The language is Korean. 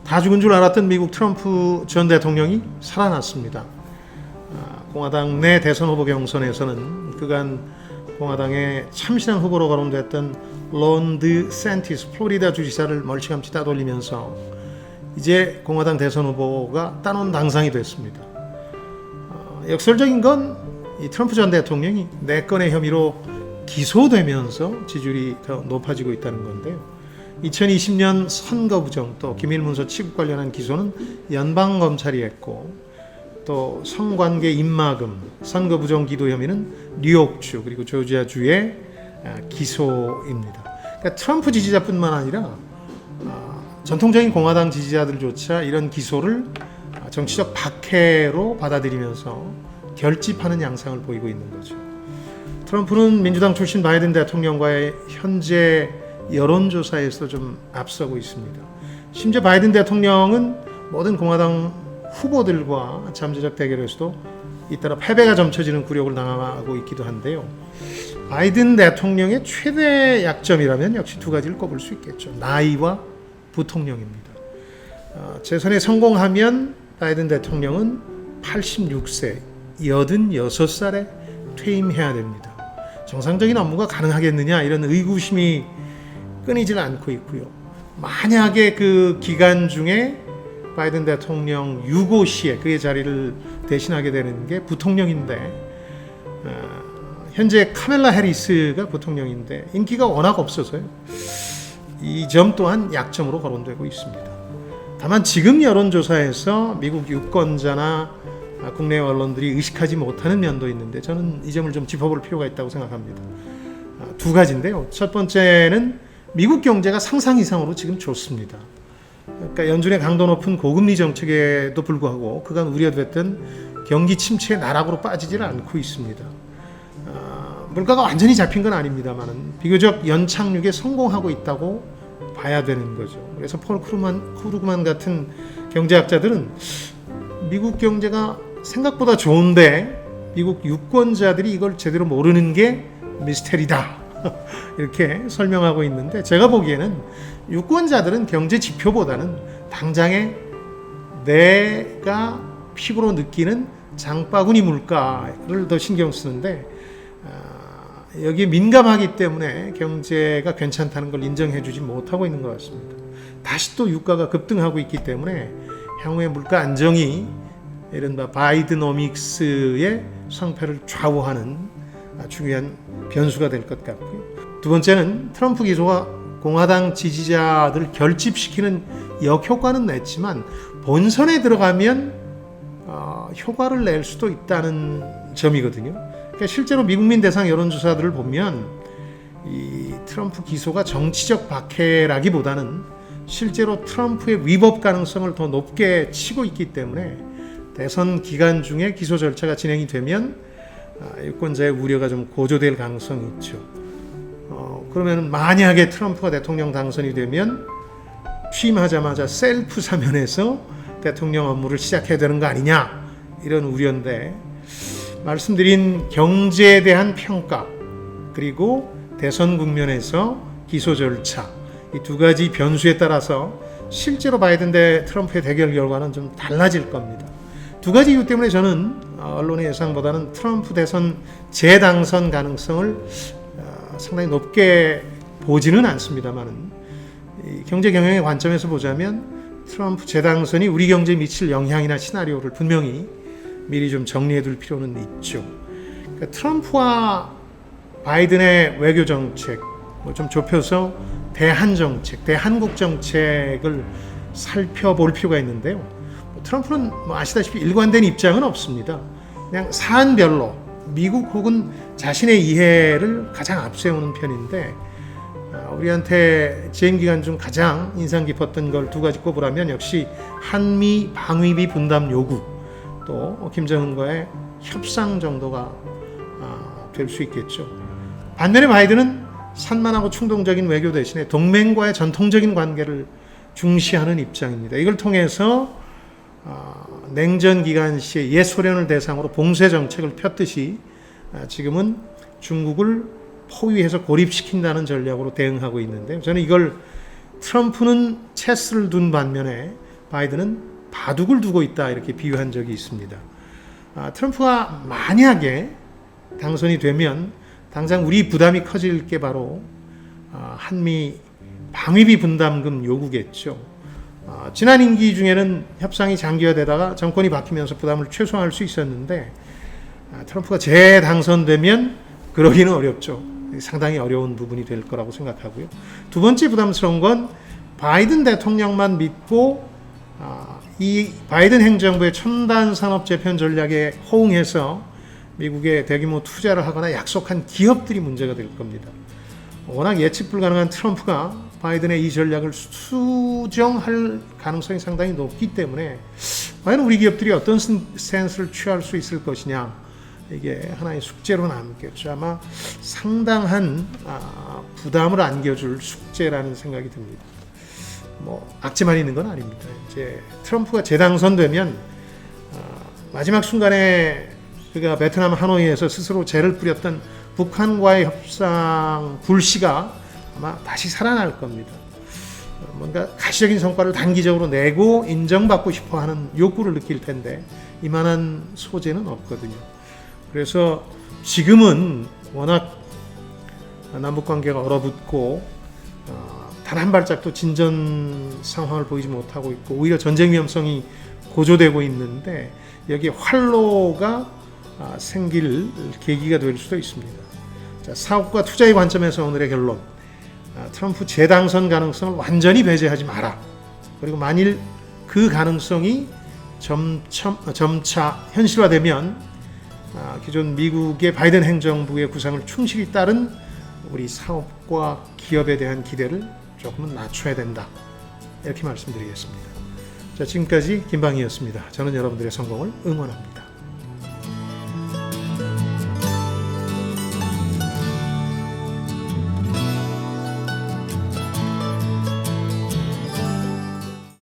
다 죽은 줄 알았던 미국 트럼프 전 대통령이 살아났습니다. 공화당 내 대선 후보 경선에서는 그간 공화당의 참신한 후보로 거론됐던 론 드샌티스 플로리다 주지사를 멀찌감치 따돌리면서 이제 공화당 대선 후보가 단원 당상이 됐습니다. 역설적인 건 이 트럼프 전 대통령이 4건의 혐의로 기소되면서 지지율이 더 높아지고 있다는 건데요. 2020년 선거 부정 또 기밀 문서 취급 관련한 기소는 연방 검찰이 했고, 또 성관계 입막음, 선거 부정 기도 혐의는 뉴욕주 그리고 조지아주의 기소입니다. 그러니까 트럼프 지지자뿐만 아니라 전통적인 공화당 지지자들조차 이런 기소를 정치적 박해로 받아들이면서 결집하는 양상을 보이고 있는 거죠. 트럼프는 민주당 출신 바이든 대통령과의 현재 여론조사에서 좀 앞서고 있습니다. 심지어 바이든 대통령은 모든 공화당 후보들과 잠재적 대결에서도 잇따라 패배가 점쳐지는 굴욕을 당하고 있기도 한데요. 바이든 대통령의 최대 약점이라면 역시 두 가지를 꼽을 수 있겠죠. 나이와 부통령입니다. 재선에 성공하면 바이든 대통령은 86세, 86살에 퇴임해야 됩니다. 정상적인 업무가 가능하겠느냐 이런 의구심이 끊이질 않고 있고요. 만약에 그 기간 중에 바이든 대통령 유고 시에 그의 자리를 대신하게 되는 게 부통령인데, 현재 카멜라 해리스가 부통령인데 인기가 워낙 없어서요. 이 점 또한 약점으로 거론되고 있습니다. 다만 지금 여론조사에서 미국 유권자나 국내 언론들이 의식하지 못하는 면도 있는데 저는 이 점을 좀 짚어볼 필요가 있다고 생각합니다. 두 가지인데요. 첫 번째는 미국 경제가 상상 이상으로 지금 좋습니다. 그러니까 연준의 강도 높은 고금리 정책에도 불구하고 그간 우려됐던 경기 침체의 나락으로 빠지질 않고 있습니다. 물가가 완전히 잡힌 건 아닙니다만 비교적 연착륙에 성공하고 있다고 봐야 되는 거죠. 그래서 폴 크루그만 같은 경제학자들은 미국 경제가 생각보다 좋은데 미국 유권자들이 이걸 제대로 모르는 게 미스테리다 이렇게 설명하고 있는데, 제가 보기에는 유권자들은 경제 지표보다는 당장에 내가 피부로 느끼는 장바구니 물가를 더 신경 쓰는데, 여기에 민감하기 때문에 경제가 괜찮다는 걸 인정해주지 못하고 있는 것 같습니다. 다시 또 유가가 급등하고 있기 때문에 향후의 물가 안정이 이른바 바이드노믹스의 상패를 좌우하는 중요한 변수가 될 것 같고요. 두 번째는 트럼프 기소가 공화당 지지자들을 결집시키는 역효과는 냈지만 본선에 들어가면 효과를 낼 수도 있다는 점이거든요. 그러니까 실제로 미국민 대상 여론조사들을 보면 이 트럼프 기소가 정치적 박해라기보다는 실제로 트럼프의 위법 가능성을 더 높게 치고 있기 때문에 대선 기간 중에 기소 절차가 진행이 되면 유권자의 우려가 좀 고조될 가능성이 있죠. 그러면 만약에 트럼프가 대통령 당선이 되면 취임하자마자 셀프 사면에서 대통령 업무를 시작해야 되는 거 아니냐 이런 우려인데, 말씀드린 경제에 대한 평가 그리고 대선 국면에서 기소 절차 이 두 가지 변수에 따라서 실제로 바이든 대 트럼프의 대결 결과는 좀 달라질 겁니다. 두 가지 이유 때문에 저는 언론의 예상보다는 트럼프 대선 재당선 가능성을 상당히 높게 보지는 않습니다만은, 경제 경영의 관점에서 보자면 트럼프 재당선이 우리 경제에 미칠 영향이나 시나리오를 분명히 미리 좀 정리해 둘 필요는 있죠. 그러니까 트럼프와 바이든의 외교 정책, 좀 좁혀서 대한 정책, 대한국 정책을 살펴볼 필요가 있는데요. 트럼프는 아시다시피 일관된 입장은 없습니다. 그냥 사안별로 미국 혹은 자신의 이해를 가장 앞세우는 편인데, 우리한테 재임 기간 중 가장 인상 깊었던 걸 두 가지 꼽으라면 역시 한미 방위비 분담 요구, 또 김정은과의 협상 정도가 될 수 있겠죠. 반면에 바이든은 산만하고 충동적인 외교 대신에 동맹과의 전통적인 관계를 중시하는 입장입니다. 이걸 통해서 냉전 기간 시에 옛 소련을 대상으로 봉쇄 정책을 폈듯이 지금은 중국을 포위해서 고립시킨다는 전략으로 대응하고 있는데, 저는 이걸 트럼프는 체스를 둔 반면에 바이든은 바둑을 두고 있다 이렇게 비유한 적이 있습니다. 트럼프가 만약에 당선이 되면 당장 우리 부담이 커질 게 바로 한미 방위비 분담금 요구겠죠. 지난 임기 중에는 협상이 장기화되다가 정권이 바뀌면서 부담을 최소화할 수 있었는데 트럼프가 재당선되면 그러기는 어렵죠. 상당히 어려운 부분이 될 거라고 생각하고요. 두 번째 부담스러운 건 바이든 대통령만 믿고 이 바이든 행정부의 첨단 산업 재편 전략에 호응해서 미국에 대규모 투자를 하거나 약속한 기업들이 문제가 될 겁니다. 워낙 예측 불가능한 트럼프가 바이든의 이 전략을 수정할 가능성이 상당히 높기 때문에 과연 우리 기업들이 어떤 스탠스를 취할 수 있을 것이냐, 이게 하나의 숙제로 남겠죠. 아마 상당한 부담을 안겨줄 숙제라는 생각이 듭니다. 악재만 있는 건 아닙니다. 이제 트럼프가 재당선되면 마지막 순간에 그가 베트남 하노이에서 스스로 죄를 뿌렸던 북한과의 협상 불씨가 아마 다시 살아날 겁니다. 뭔가 가시적인 성과를 단기적으로 내고 인정받고 싶어하는 욕구를 느낄 텐데 이만한 소재는 없거든요. 그래서 지금은 워낙 남북관계가 얼어붙고 단 한 발짝도 진전 상황을 보이지 못하고 있고 오히려 전쟁 위험성이 고조되고 있는데 여기에 활로가 생길 계기가 될 수도 있습니다. 자, 사업과 투자의 관점에서 오늘의 결론. 트럼프 재당선 가능성을 완전히 배제하지 마라. 그리고 만일 그 가능성이 점차 현실화되면 기존 미국의 바이든 행정부의 구상을 충실히 따른 우리 사업과 기업에 대한 기대를 조금은 낮춰야 된다. 이렇게 말씀드리겠습니다. 자, 지금까지 김방희였습니다. 저는 여러분들의 성공을 응원합니다.